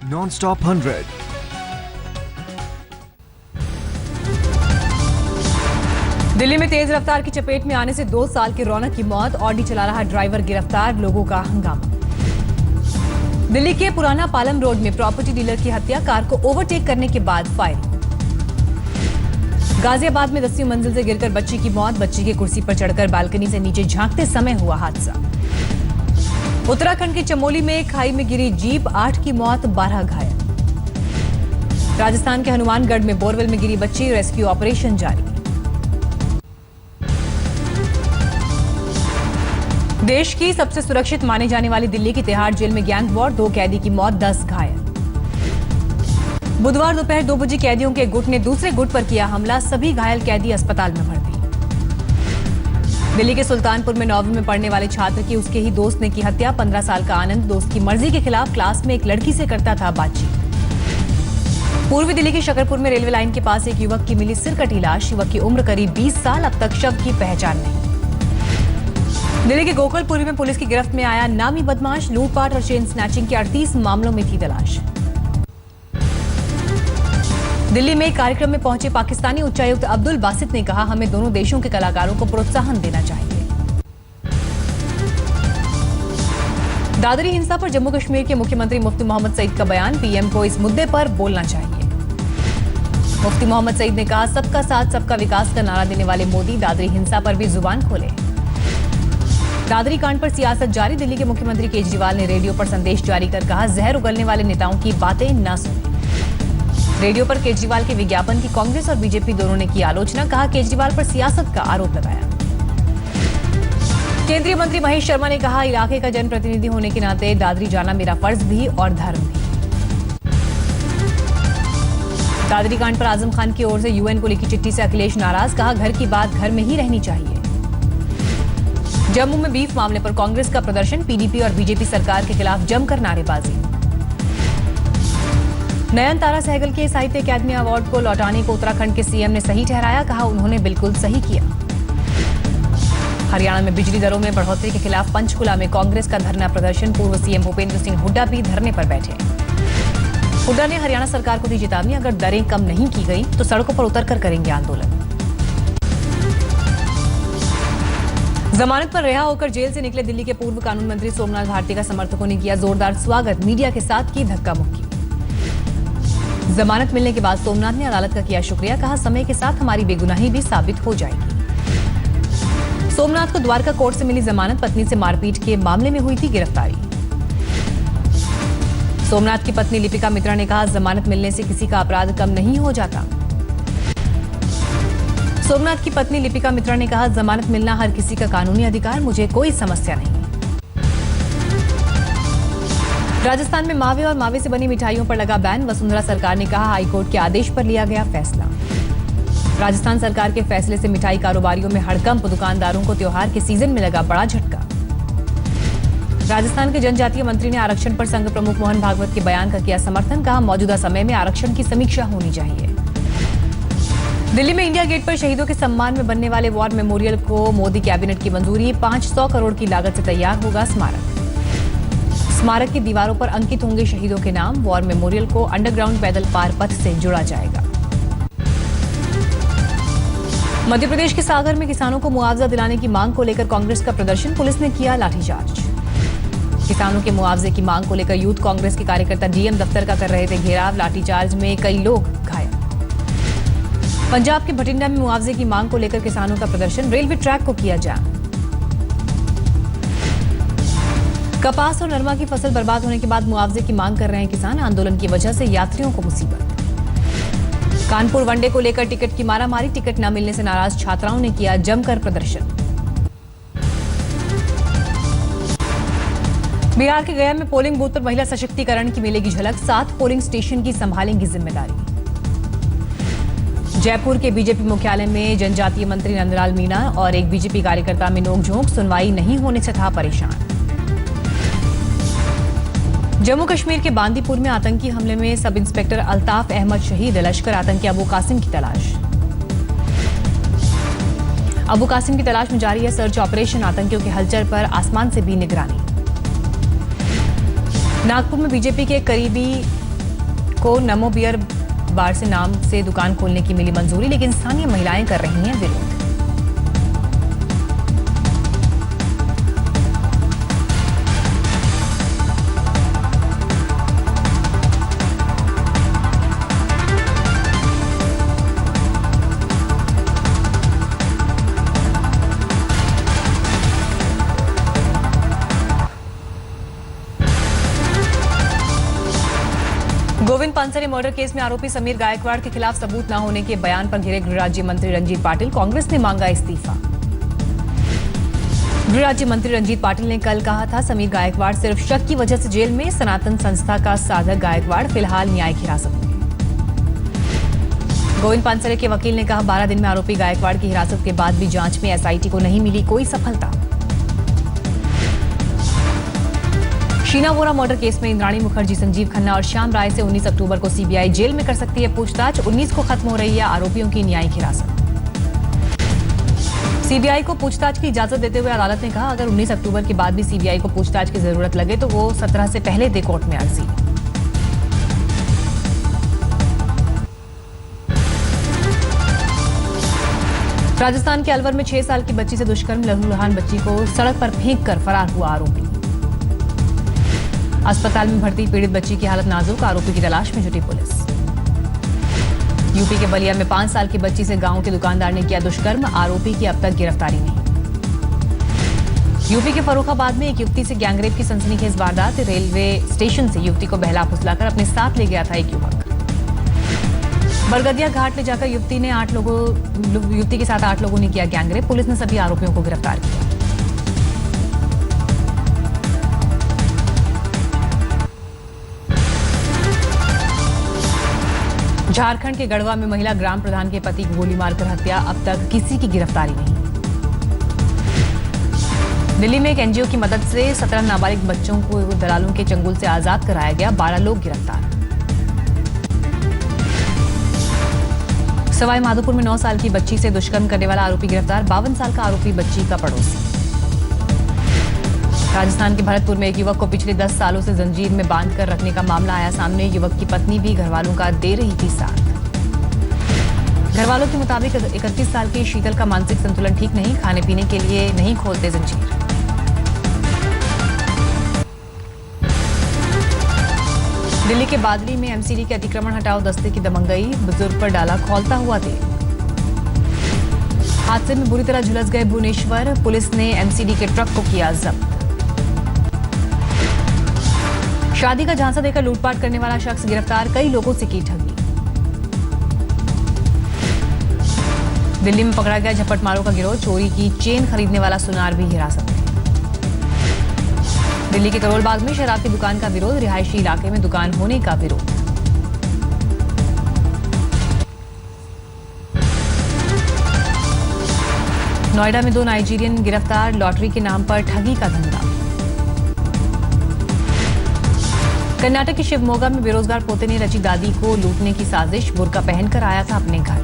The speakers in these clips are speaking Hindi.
Non-stop 100. दिल्ली में तेज रफ्तार की चपेट में आने से 2 साल के रौनक की मौत, ऑडी चला रहा ड्राइवर गिरफ्तार, लोगों का हंगामा। दिल्ली के पुराना पालम रोड में प्रॉपर्टी डीलर की हत्या, कार को ओवरटेक करने के बाद फायरिंग। गाजियाबाद में 10वीं मंजिल से गिरकर बच्ची की मौत, बच्ची की कुर्सी पर चढ़कर बालकनी से नीचे झांकते समय हुआ हादसा। उत्तराखंड के चमोली में खाई में गिरी जीप, 8 की मौत, 12 घायल। राजस्थान के हनुमानगढ़ में बोरवेल में गिरी बच्ची, रेस्क्यू ऑपरेशन जारी। देश की सबसे सुरक्षित माने जाने वाली दिल्ली की तिहाड़ जेल में गैंग वॉर, 2 कैदी की मौत, 10 घायल। बुधवार दोपहर 2 बजे कैदियों के गुट ने दूसरे गुट पर किया हमला, सभी घायल कैदी अस्पताल में भर्ती। दिल्ली के सुल्तानपुर में 9वीं में पढ़ने वाले छात्र की उसके ही दोस्त ने की हत्या, 15 साल का आनंद दोस्त की मर्जी के खिलाफ क्लास में एक लड़की से करता था बातचीत। पूर्वी दिल्ली के शकरपुर में रेलवे लाइन के पास एक युवक की मिली सिरकटी लाश, युवक की उम्र करीब 20 साल, अब तक शव की पहचान नहीं। दिल्ली के गोकुलपुरी में पुलिस की गिरफ्त में आया नामी बदमाश, लूटपाट और चेन स्नैचिंग के 38 मामलों में थी तलाश। दिल्ली में एक कार्यक्रम में पहुंचे पाकिस्तानी उच्चायुक्त अब्दुल बासित ने कहा, हमें दोनों देशों के कलाकारों को प्रोत्साहन देना चाहिए। दादरी हिंसा पर जम्मू कश्मीर के मुख्यमंत्री मुफ्ती मोहम्मद सईद का बयान, पीएम को इस मुद्दे पर बोलना चाहिए। मुफ्ती मोहम्मद सईद ने कहा, सबका साथ सबका विकास का नारा देने वाले मोदी दादरी हिंसा पर भी जुबान खोले। दादरी कांड पर सियासत जारी, दिल्ली के मुख्यमंत्री केजरीवाल ने रेडियो पर संदेश जारी कर कहा, जहर उगलने वाले नेताओं की बातें न सुने। रेडियो पर केजरीवाल के विज्ञापन की कांग्रेस और बीजेपी दोनों ने की आलोचना, कहा केजरीवाल पर सियासत का आरोप लगाया। केंद्रीय मंत्री महेश शर्मा ने कहा, इलाके का जनप्रतिनिधि होने के नाते दादरी जाना मेरा फर्ज भी और धर्म भी। दादरी कांड पर आजम खान की ओर से यूएन को लिखी चिट्ठी से अखिलेश नाराज, कहा घर की बात घर में ही रहनी चाहिए। जम्मू में बीफ मामले पर कांग्रेस का प्रदर्शन, पीडीपी और बीजेपी सरकार के खिलाफ जमकर नारेबाजी। नयनतारा सहगल के साहित्य अकादमी अवार्ड को लौटाने को उत्तराखंड के सीएम ने सही ठहराया, कहा उन्होंने बिल्कुल सही किया। हरियाणा में बिजली दरों में बढ़ोतरी के खिलाफ पंचकुला में कांग्रेस का धरना प्रदर्शन, पूर्व सीएम भूपेंद्र सिंह हुड्डा भी धरने पर बैठे। हुड्डा ने हरियाणा सरकार को दी चेतावनी, अगर दरें कम नहीं की गई तो सड़कों पर उतरकर करेंगे आंदोलन। जमानत पर रिहा होकर जेल से निकले दिल्ली के पूर्व कानून मंत्री सोमनाथ भारती का समर्थकों ने किया जोरदार स्वागत, मीडिया के साथ की धक्का मुक्की। जमानत मिलने के बाद सोमनाथ ने अदालत का किया शुक्रिया, कहा समय के साथ हमारी बेगुनाही भी साबित हो जाएगी। सोमनाथ को द्वारका कोर्ट से मिली जमानत, पत्नी से मारपीट के मामले में हुई थी गिरफ्तारी। सोमनाथ की पत्नी लिपिका मित्रा ने कहा, जमानत मिलने से किसी का अपराध कम नहीं हो जाता। सोमनाथ की पत्नी लिपिका मित्रा ने कहा, जमानत मिलना हर किसी का कानूनी अधिकार, मुझे कोई समस्या नहीं। राजस्थान में मावे और मावे से बनी मिठाइयों पर लगा बैन, वसुंधरा सरकार ने कहा, हाईकोर्ट के आदेश पर लिया गया फैसला। राजस्थान सरकार के फैसले से मिठाई कारोबारियों में हड़कंप, दुकानदारों को त्योहार के सीजन में लगा बड़ा झटका। राजस्थान के जनजातीय मंत्री ने आरक्षण पर संघ प्रमुख मोहन भागवत के बयान का किया समर्थन, कहा मौजूदा समय में आरक्षण की समीक्षा होनी चाहिए। दिल्ली में इंडिया गेट पर शहीदों के सम्मान में बनने वाले वॉर मेमोरियल को मोदी कैबिनेट की मंजूरी, 500 करोड़ की लागत से तैयार होगा स्मारक। स्मारक की दीवारों पर अंकित होंगे शहीदों के नाम, वॉर मेमोरियल को अंडरग्राउंड पैदल पार पथ से जोड़ा जाएगा। मध्य प्रदेश के सागर में किसानों को मुआवजा दिलाने की मांग को लेकर कांग्रेस का प्रदर्शन, पुलिस ने किया लाठीचार्ज। किसानों के मुआवजे की मांग को लेकर यूथ कांग्रेस के कार्यकर्ता डीएम दफ्तर का कर रहे थे घेराव, लाठीचार्ज में कई लोग घायल। पंजाब के भटिंडा में मुआवजे की मांग को लेकर किसानों का प्रदर्शन, रेलवे ट्रैक को किया जाम। कपास और नरमा की फसल बर्बाद होने के बाद मुआवजे की मांग कर रहे हैं किसान, आंदोलन की वजह से यात्रियों को मुसीबत। कानपुर वनडे को लेकर टिकट की मारामारी, टिकट न मिलने से नाराज छात्राओं ने किया जमकर प्रदर्शन। बिहार के गया में पोलिंग बूथ पर महिला सशक्तिकरण की मिलेगी झलक, 7 पोलिंग स्टेशन की संभालेंगी जिम्मेदारी। जयपुर के बीजेपी मुख्यालय में जनजातीय मंत्री नंदलाल मीणा और एक बीजेपी कार्यकर्ता में नोकझोंक, सुनवाई नहीं होने से था परेशान। जम्मू कश्मीर के बांदीपुर में आतंकी हमले में सब इंस्पेक्टर अल्ताफ अहमद शहीद, लश्कर आतंकी अबू कासिम की तलाश। अबू कासिम की तलाश में जारी है सर्च ऑपरेशन, आतंकियों के हलचल पर आसमान से भी निगरानी। नागपुर में बीजेपी के करीबी को नमो बियर बार से नाम से दुकान खोलने की मिली मंजूरी, लेकिन स्थानीय महिलाएं कर रही हैं विरोध। गोविंद पानसरे मर्डर केस में आरोपी समीर गायकवाड़ के खिलाफ सबूत न होने के बयान पर घिरे गृह राज्य मंत्री रंजीत पाटिल। कांग्रेस ने मांगा इस्तीफा। गृह राज्य मंत्री रंजीत पाटिल ने कल कहा था समीर गायकवाड़ सिर्फ शक की वजह से जेल में, सनातन संस्था का साधक गायकवाड़ फिलहाल न्यायिक हिरासत में। गोविंद पानसरे के वकील ने कहा 12 दिन में आरोपी गायकवाड़ की हिरासत के बाद भी जांच में एसआईटी को नहीं मिली कोई सफलता। शीना वोरा मर्डर केस में इंद्राणी मुखर्जी, संजीव खन्ना और श्याम राय से 19 अक्टूबर को सीबीआई जेल में कर सकती है पूछताछ। 19 को खत्म हो रही है आरोपियों की न्यायिक हिरासत। सीबीआई को पूछताछ की इजाजत देते हुए अदालत ने कहा अगर 19 अक्टूबर के बाद भी सीबीआई को पूछताछ की जरूरत लगे तो वो 17 से पहले दे कोर्ट में अर्जी। राजस्थान के अलवर में 6 साल की बच्ची से दुष्कर्म, लहूलुहान बच्ची को सड़क पर फेंक कर फरार हुआ आरोपी। अस्पताल में भर्ती पीड़ित बच्ची की हालत नाजुक, आरोपी की तलाश में जुटी पुलिस। यूपी के बलिया में 5 साल की बच्ची से गांव के दुकानदार ने किया दुष्कर्म, आरोपी की अब तक गिरफ्तारी नहीं। यूपी के फर्रुखाबाद में एक युवती से गैंगरेप की सनसनीखेज वारदात। रेलवे स्टेशन से युवती को बहला फुसलाकर अपने साथ ले गया था एक युवक। बरगदिया घाट ले जाकर युवती के साथ 8 लोगों ने किया गैंगरेप। पुलिस ने सभी आरोपियों को गिरफ्तार किया। झारखंड के गढ़वा में महिला ग्राम प्रधान के पति को गोली मारकर हत्या, अब तक किसी की गिरफ्तारी नहीं। दिल्ली में एक एनजीओ की मदद से 17 नाबालिग बच्चों को दलालों के चंगुल से आजाद कराया गया, 12 लोग गिरफ्तार। सवाई माधोपुर में 9 साल की बच्ची से दुष्कर्म करने वाला आरोपी गिरफ्तार, 52 साल का आरोपी बच्ची का पड़ोसी। राजस्थान के भरतपुर में एक युवक को पिछले 10 सालों से जंजीर में बांधकर रखने का मामला आया सामने। युवक की पत्नी भी घरवालों का दे रही थी साथ। घरवालों के मुताबिक 31 साल की शीतल का मानसिक संतुलन ठीक नहीं, खाने पीने के लिए नहीं खोलते जंजीर। दिल्ली के बादली में एमसीडी के अतिक्रमण हटाओ दस्ते की दबंगई, बुजुर्ग पर डाला खौलता हुआ तेल। हादसे में बुरी तरह झुलस गए भुवनेश्वर, पुलिस ने एमसीडी के ट्रक को किया जब्त। शादी का झांसा देकर लूटपाट करने वाला शख्स गिरफ्तार, कई लोगों से की ठगी। दिल्ली में पकड़ा गया झपटमारों का गिरोह, चोरी की चेन खरीदने वाला सुनार भी हिरासत में। दिल्ली के करोल बाग में शराब की दुकान का विरोध, रिहायशी इलाके में दुकान होने का विरोध। नोएडा में 2 नाइजीरियन गिरफ्तार, लॉटरी के नाम पर ठगी का धंधा। कर्नाटक के शिवमोगा में बेरोजगार पोते ने रची दादी को लूटने की साजिश, बुर्का पहनकर आया था अपने घर।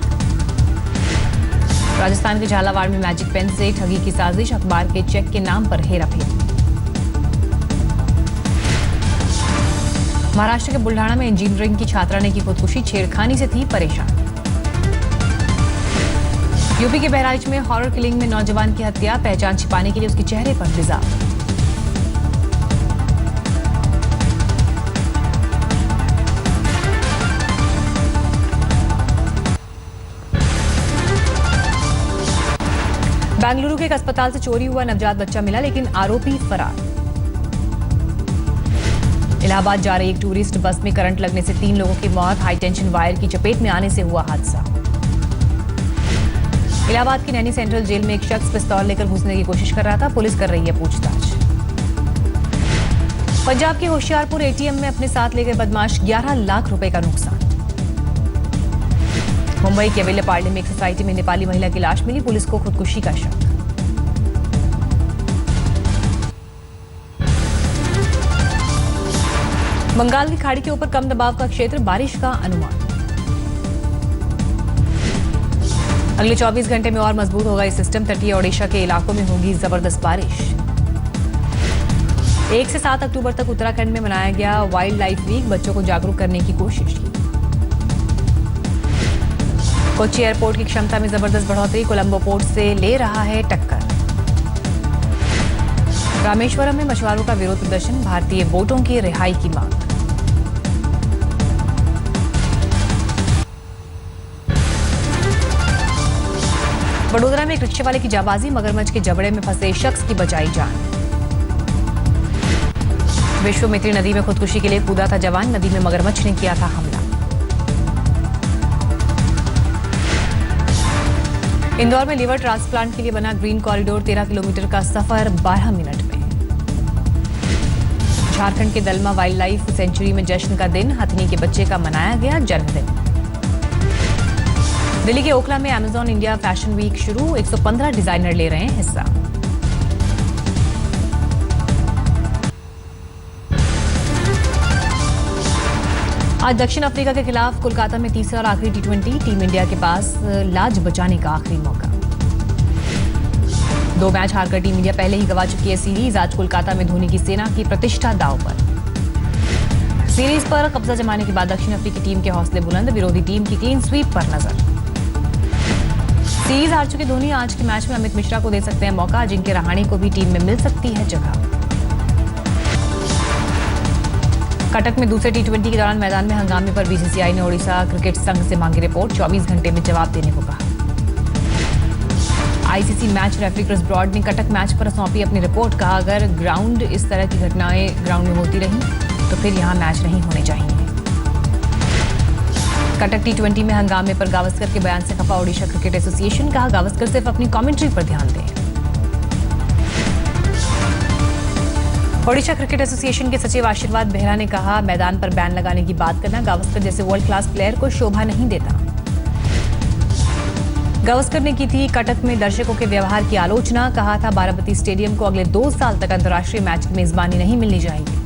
राजस्थान के झालावाड़ में मैजिक पेन से ठगी की साजिश, अखबार के चेक के नाम पर हेराफेरी। महाराष्ट्र के बुल्ढाना में इंजीनियरिंग की छात्रा ने की खुदकुशी, छेड़खानी से थी परेशान। यूपी के बहराइच में हॉरर किलिंग में नौजवान की हत्या, पहचान छिपाने के लिए उसके चेहरे पर तेजाब। बेंगलुरु के एक अस्पताल से चोरी हुआ नवजात बच्चा मिला, लेकिन आरोपी फरार। इलाहाबाद जा रही एक टूरिस्ट बस में करंट लगने से 3 लोगों की मौत, हाई टेंशन वायर की चपेट में आने से हुआ हादसा। इलाहाबाद की नैनी सेंट्रल जेल में एक शख्स पिस्तौल लेकर घुसने की कोशिश कर रहा था, पुलिस कर रही है पूछताछ। पंजाब के होशियारपुर एटीएम में अपने साथ ले गए बदमाश, 11 लाख रुपए का नुकसान। मुंबई के अवेले पार्ले में एक सोसाइटी में नेपाली महिला की लाश मिली, पुलिस को खुदकुशी का शक। बंगाल की खाड़ी के ऊपर कम दबाव का क्षेत्र, बारिश का अनुमान। अगले 24 घंटे में और मजबूत होगा ये सिस्टम, तटीय ओडिशा के इलाकों में होगी जबरदस्त बारिश। 1 से 7 अक्टूबर तक उत्तराखंड में मनाया गया वाइल्ड लाइफ वीक, बच्चों को जागरूक करने की कोशिश की। कोच्चि एयरपोर्ट की क्षमता में जबरदस्त बढ़ोतरी, कोलंबो पोर्ट से ले रहा है टक्कर। रामेश्वरम में मछुआरों का विरोध प्रदर्शन, भारतीय बोटों की रिहाई की मांग। वडोदरा में एक रिक्शे वाले की जाबाजी, मगरमच्छ के जबड़े में फंसे शख्स की बचाई जान। विश्वामित्री नदी में खुदकुशी के लिए कूदा था जवान, नदी में मगरमच्छ ने किया था हमला। इंदौर में लिवर ट्रांसप्लांट के लिए बना ग्रीन कॉरिडोर, 13 किलोमीटर का सफर 12 मिनट में। झारखंड के दलमा वाइल्ड लाइफ सेंचुरी में जश्न का दिन, हथनी के बच्चे का मनाया गया जन्मदिन। दिल्ली के ओखला में अमेजॉन इंडिया फैशन वीक शुरू, 115 डिजाइनर ले रहे हैं हिस्सा। आज दक्षिण अफ्रीका के खिलाफ कोलकाता में तीसरा और आखिरी टी20, टीम इंडिया के पास लाज बचाने का आखिरी मौका। 2 मैच हारकर टीम इंडिया पहले ही गंवा चुकी है सीरीज, आज कोलकाता में धोनी की सेना की प्रतिष्ठा दांव पर। सीरीज पर कब्जा जमाने के बाद दक्षिण अफ्रीकी टीम के हौसले बुलंद, विरोधी टीम की क्लीन स्वीप पर नजर। सीरीज हार चुके धोनी आज के मैच में अमित मिश्रा को दे सकते हैं मौका, जिनके रहाणे को भी टीम में मिल सकती है जगह। कटक में दूसरे टी20 के दौरान मैदान में हंगामे पर बीसीसीआई ने ओडिशा क्रिकेट संघ से मांगी रिपोर्ट, 24 घंटे में जवाब देने को कहा। ICC match referee Chris Broad ने कटक मैच पर सौंपी अपनी रिपोर्ट, कहा अगर ग्राउंड इस तरह की घटनाएं ग्राउंड में होती रही तो फिर यहां मैच नहीं होने चाहिए। कटक टी20 में हंगामे पर गावस्कर के बयान से खफा ओडिशा क्रिकेट एसोसिएशन, कहा गावस्कर सिर्फ अपनी कमेंट्री पर ध्यान दें। ओडिशा क्रिकेट एसोसिएशन के सचिव आशीर्वाद बेहरा ने कहा मैदान पर बैन लगाने की बात करना गावस्कर जैसे वर्ल्ड क्लास प्लेयर को शोभा नहीं देता। गावस्कर ने की थी कटक में दर्शकों के व्यवहार की आलोचना, कहा था बाराबती स्टेडियम को अगले 2 साल तक अंतर्राष्ट्रीय मैच की मेजबानी नहीं मिलनी चाहिए।